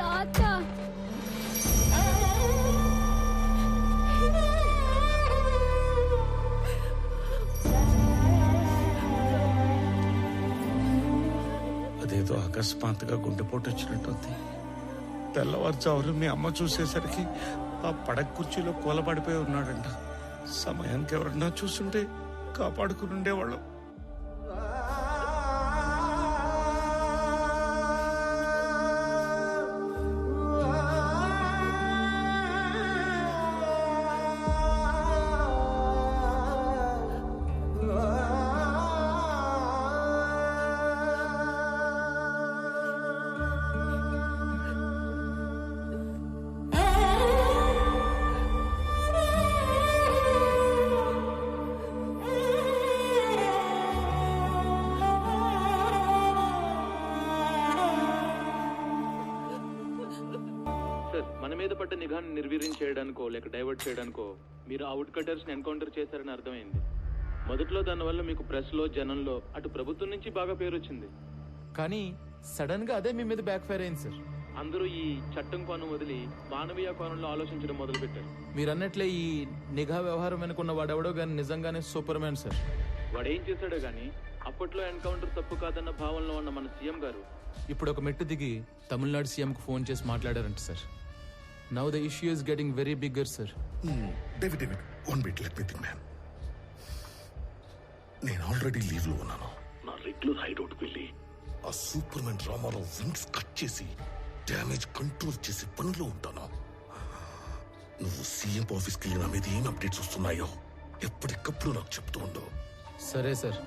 తాత అదేదో అకస్మాత్తుగా గుండెపోటు వచ్చినట్టుంది. తెల్లవారుజామున మీ అమ్మ చూసేసరికి ఆ పడక కుర్చీలో కూలబడిపోయి ఉన్నాడంట. సమయానికి ఎవరన్నా చూస్తుంటే కాపాడుకుని ఉండేవాళ్ళం. మన మీద పడ్డ నిఘాను నిర్వీర్యం చేయడానికో లేక డైవర్ట్ చేయడానికో మీరు ఆ వుడ్ కటర్స్ ని ఎన్కౌంటర్ చేశారని అర్థమైంది. మొదట్లో దానివల్ల మీకు ప్రెస్ లో జనంలో అటు ప్రభుత్వం నుంచి బాగా పేరు వచ్చింది. కానీ సడన్ గా అదే మీ మీద బ్యాక్ ఫైర్ అయింది సార్. అందరూ ఈ చట్టం కోణం వదిలి మానవీయ కోణంలో ఆలోచించడం మొదలు పెట్టారు. మీరు అన్నట్లే ఈ నిఘా వ్యవహారం వెనుకున్న వాడెవడో కానీ నిజంగానే సూపర్ మ్యాన్ సార్. వాడేం చేశాడో గానీ అప్పట్లో ఎన్కౌంటర్ తప్పు కాదన్న భావనలో ఉన్న మన సీఎం గారు ఇప్పుడు ఒక మెట్టు దిగి తమిళనాడు సీఎం కు ఫోన్ చేసి మాట్లాడారంట sir. Now the issue is getting very bigger, sir. David, one bit, let me think, man. నేను ఆల్రెడీ లీవ్ లో ఉన్నాను. నా రెగ్యులర్ హైడౌట్ వెళ్ళి ఆ superman Ramarao wings cut చేసి డ్యామేజ్ కంట్రోల్ చేసి పనిలో ఉంటాను. నువ్వు సీఎం ఆఫీస్ కి నా మీద ఏం అప్డేట్స్ వస్తున్నాయో ఎప్పటికప్పుడు నాకు చెప్తూ ఉండవు. సరే సార్.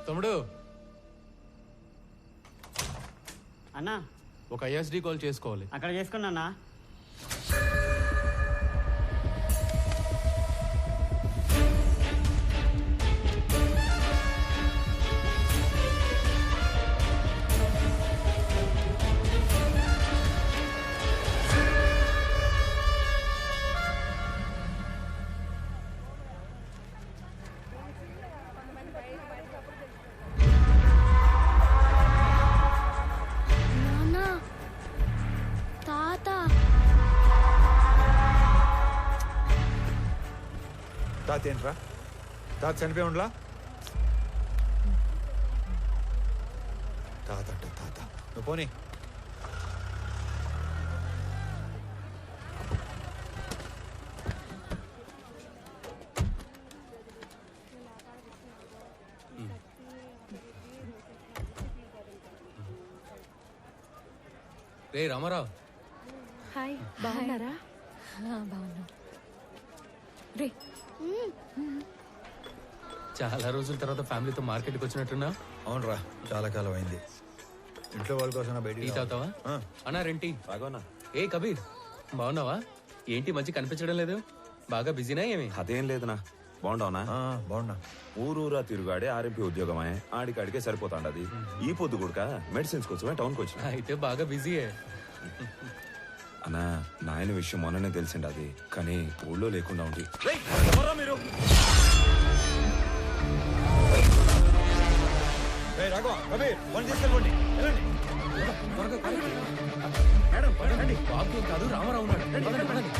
తమ్ముడు అన్నా ఒక ఐఎస్డి కాల్ చేసుకోవాలి. అక్కడ చేసుకున్నా. తాత ఏంట్రా? తాత చనిపోయి ఉండలా? తాత అంటే తాత. నువ్వు పోనీ. రే రామారావు. హాయ్, బాగున్నారా? బాగున్నా. రే చాలా రోజుల తర్వాత ఫ్యామిలీతో మార్కెట్కి వచ్చినట్టున్నా? అవునరా, చాలా కాలం అయింది. ఇంట్లో వాళ్ళ కోసం టీ తాగుతావా? అన్నా రెంటి. బాగోనా? ఏ కబీర్, బాగున్నావా? ఏంటి మంచి కనిపించడం లేదు? బాగా బిజీనా ఏమి? అదేం లేదనా. బాగుండవునా? బాగున్నా. ఊరూరా తిరుగాడే ఆర్ఎంపీ ఉద్యోగమే, ఆడికాడికే సరిపోతాండది. ఈ పొద్దు కూడా మెడిసిన్స్ కోసమే టౌన్ కి వచ్చిన. అయితే బాగా బిజీయే. అన్నా, నాయన విషయం మొన్ననే తెలిసిండి అది, కానీ ఊళ్ళో లేకుండా ఉంది. మీరు బాబు కాదు రామారావు ఉన్నాడు.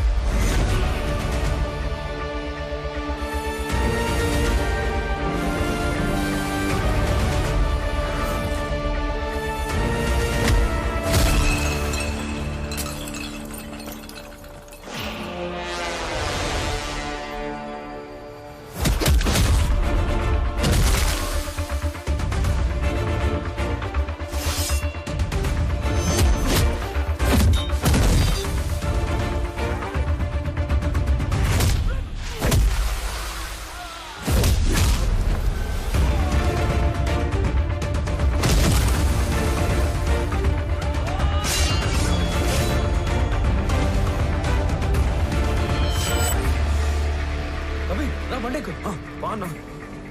బాగున్నా.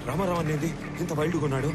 రామారావు అనేది ఇంత వైల్డ్గా ఉన్నాడు.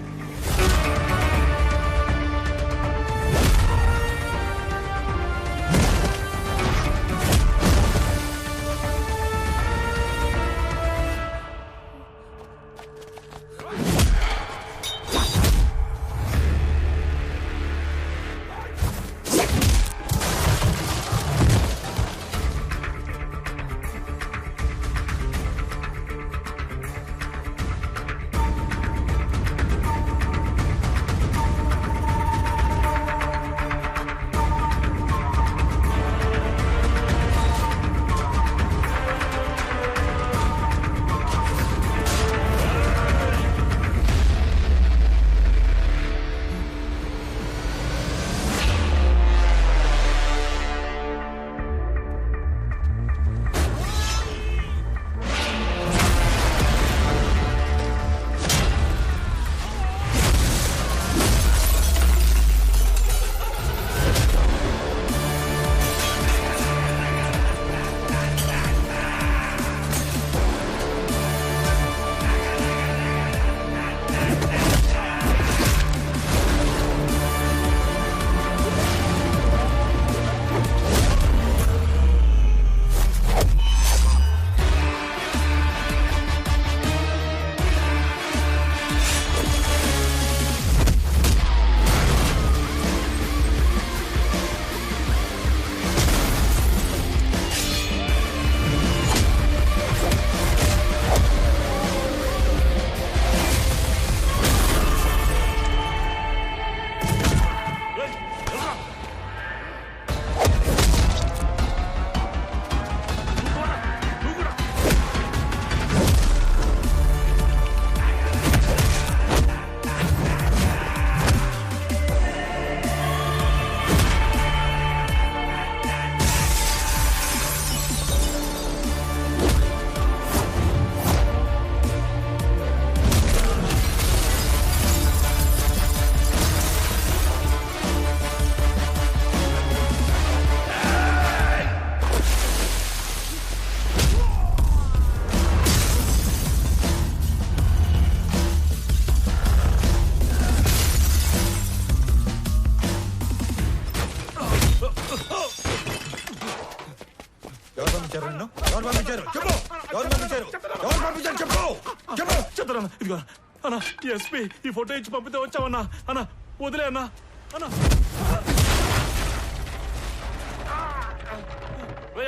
ఎవరు పంపించారు చెప్పు. ఎవరు పంపించారు? ఎవరు పంపించారు చెప్పు. చెప్పు. చెప్తారా ఇదిగో అన్నా ఎస్పీ ఈ ఫోటో ఇచ్చి పంపితే వచ్చావన్నా అన్నా వదిలే అన్నా అన్నా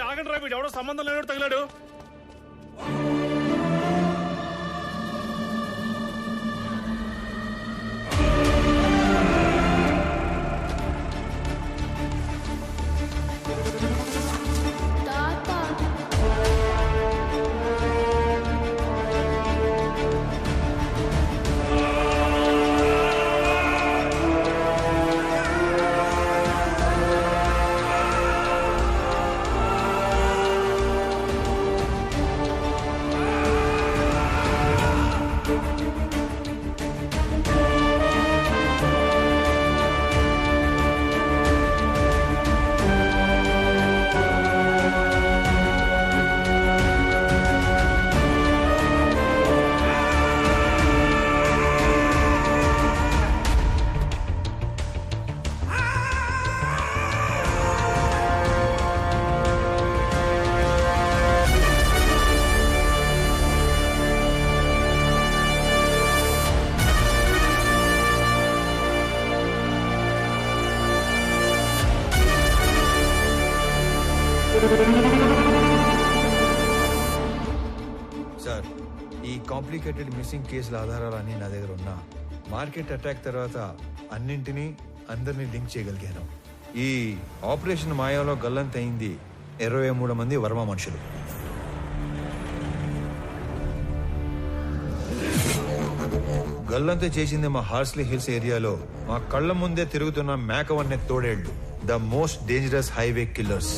ఆగండి రా వీడు ఎవడో సంబంధం లేనోడు తగిలాడు. సార్, ఈ కాంప్లికేటెడ్ మిస్సింగ్ కేసుల ఆధారాలన్నీ నా దగ్గర ఉన్నా మార్కెట్ అటాక్ తర్వాత అన్నింటినీ అందరినీ లింక్ చేయగలిగాను. ఈ ఆపరేషన్ మాయాలో గల్లంతయింది 23 మంది వర్మ మనుషులు. గల్లంతు చేసింది మా హార్స్లీ హిల్స్ ఏరియాలో మా కళ్ళ ముందే తిరుగుతున్న మేకవన్నే తోడేళ్లు, the most dangerous highway killers.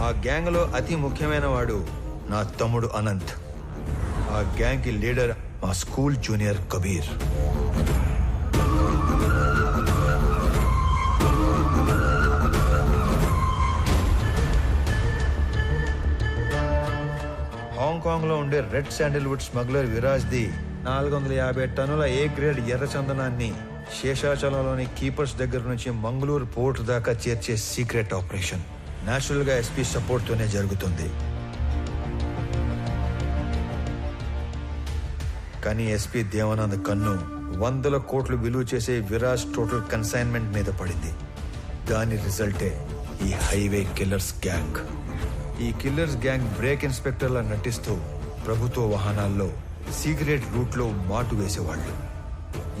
ఆ గ్యాంగ్ లో అతి ముఖ్యమైన వాడు నా తమ్ముడు అనంత్. ఆ గ్యాంగ్ కి లీడర్ మా స్కూల్ జూనియర్ కబీర్. హాంకాంగ్ లో ఉండే red Sandalwood smuggler Viraj the 450 టన్నుల ఏ గ్రేడ్ ఎర్ర చందనాన్ని శేషాచలంలోని కీపర్స్ దగ్గర నుంచి మంగళూరు పోర్ట్ దాకా చేర్చే సీక్రెట్ ఆపరేషన్ నేచురల్ గా ఎస్పీ సపోర్ట్ తోనే జరుగుతుంది. కానీ ఎస్పీ దేవానంద్ కన్ను 100 కోట్లు విలువ చేసే విరాజ్ టోటల్ కన్సైన్మెంట్ మీద పడింది. దాని రిజల్టే ఈ హైవే కిల్లర్స్ గ్యాంగ్. ఈ కిల్లర్స్ గ్యాంగ్ బ్రేక్ ఇన్స్పెక్టర్లా నటిస్తూ ప్రభుత్వ వాహనాల్లో సీక్రెట్ రూట్ లో మాటు వేసేవాళ్ళు.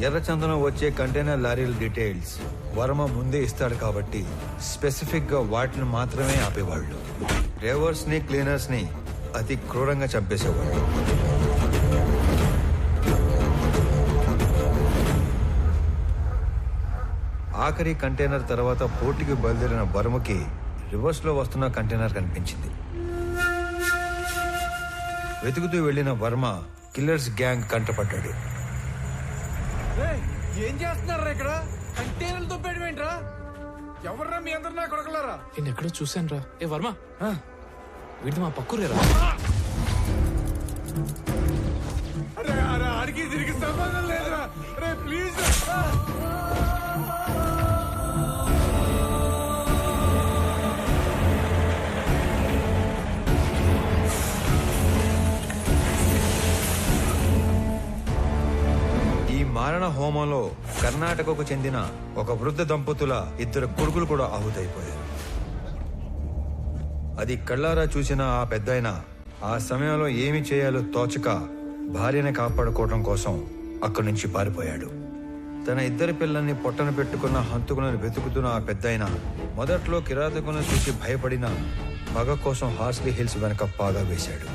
ఎర్రచందనం వచ్చే కంటైనర్ లారీల డీటెయిల్స్ వర్మ ముందే ఇస్తాడు కాబట్టి స్పెసిఫిక్ గా వాటిని మాత్రమే ఆపేవాళ్ళు. డ్రైవర్స్ ని క్లీనర్స్ ని అతి క్రూరంగా చంపేసేవాళ్ళు. ఆఖరి కంటైనర్ తర్వాత పోర్టుకి బయలుదేరిన వర్మకి రివర్స్ లో వస్తున్న కంటైనర్ కనిపించింది. వెతుకుతూ వెళ్లిన వర్మ కిల్లర్స్ గ్యాంగ్ కంటపడ్డాడు. ఏం చేస్తున్నారా ఇక్కడ? కంటైనర్లతో పెట్టమేంట్రా? ఎవర్రా మీ అందరు నా కొడకలారా? నేను ఎక్కడో చూశాను రా. ఏ వర్మ, వీడి మా పక్కురేరా. అరే అరే అడిగి తిరిగి సంబంధం లేదురా. అరే ప్లీజ్ మారణ హోమంలో కర్ణాటకకు చెందిన ఒక వృద్ధ దంపతుల 2 కొడుకులు కూడా ఆహుతైపోయారు. అది కళ్ళారా చూసిన ఆ పెద్దాయన ఆ సమయంలో ఏమి చేయాలో తోచక భార్యని కాపాడుకోవడం కోసం అక్కడి నుంచి పారిపోయాడు. తన 2 పిల్లల్ని పొట్టన పెట్టుకున్న హంతకులను వెతుకుతున్న ఆ పెద్దాయన మొదట్లో కిరాతకులను చూసి భయపడిన పగ కోసం హార్స్లీ హిల్స్ వెనక పాగా వేశాడు.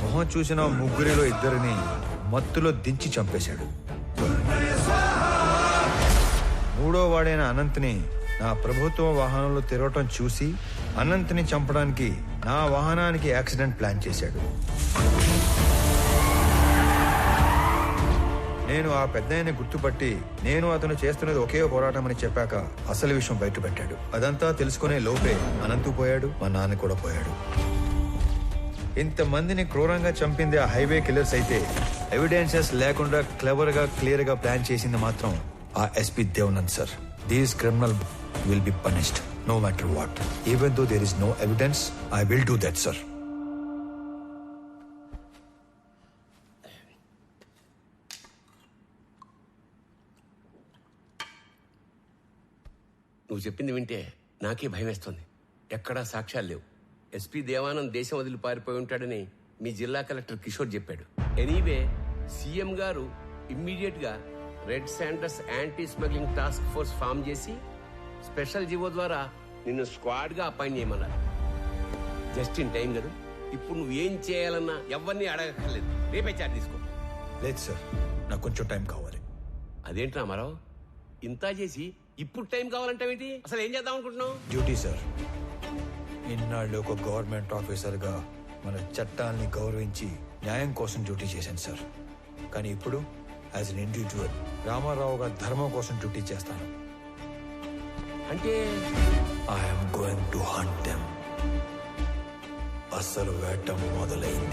మొహం చూసిన 3 2 మత్తులో దించి చంపేశాడు. 3వ వాడైన అనంత్ని నా ప్రభుత్వ వాహనంలో తిరగటం చూసి అనంత్ని చంపడానికి నా వాహనానికి యాక్సిడెంట్ ప్లాన్ చేశాడు. నేను ఆ పెద్దాయన్ని గుర్తుపట్టి నేను అతను చేస్తున్నది ఒకే పోరాటం అని చెప్పాక అసలు విషయం బయటపెట్టాడు. అదంతా తెలుసుకునే లోపే అనంతు పోయాడు, మా నాన్న కూడా పోయాడు. ఇంతమందిని క్రూరంగా చంపింది ఆ హైవే కిల్లర్స్ అయితే ఎవిడెన్సెస్ లేకుండా క్లెవర్ గా క్లియర్ గా ప్లాన్ చేసింది మాత్రం ఆ SP Devanand sir. These criminal will be punished. no matter what. Even though there is no evidence, I will do that, sir. నువ్వు చెప్పింది వింటే నాకే భయం వేస్తుంది. ఎక్కడా సాక్ష్యాలు లేవు. ఎస్పీ దేవానంద్ దేశం వదిలి పారిపోయి ఉంటాడని మీ జిల్లా కలెక్టర్ కిషోర్ చెప్పాడు. ఎనీవే సీఎం గారు ఇమ్మీడియట్ గా red sanders anti smuggling task force form చేసి స్పెషల్ జీవో ద్వారా నిన్ను స్క్వాడ్ గా అపాయింట్ చేయమన్నారు. జస్ట్ ఇన్ టైం కదా. ఇప్పుడు నువ్వు ఏం చేయాలన్నా ఎవరిని అడగక్కర్లేదు. రేపే చార్జ్ తీసుకో. లేదు సార్, నాకు కొంచెం టైం కావాలి. అదేంటి రామారావు, ఇంత చేసి ఇప్పుడు టైం కావాలంటావేంటి? అసలు ఏం చేద్దాం అనుకుంటున్నావు? Duty sir. ఇన్నాళ్ళు ఒక గవర్నమెంట్ ఆఫీసర్గా మన చట్టాల్ని గౌరవించి న్యాయం కోసం డ్యూటీ చేశాను సార్. కానీ ఇప్పుడు యాజ్ అన్ ఇండివిజువల్ రామారావు గారి ధర్మం కోసం డ్యూటీ చేస్తాను. అంటే I'm going to hunt them. అసలు వేట మొదలైంది.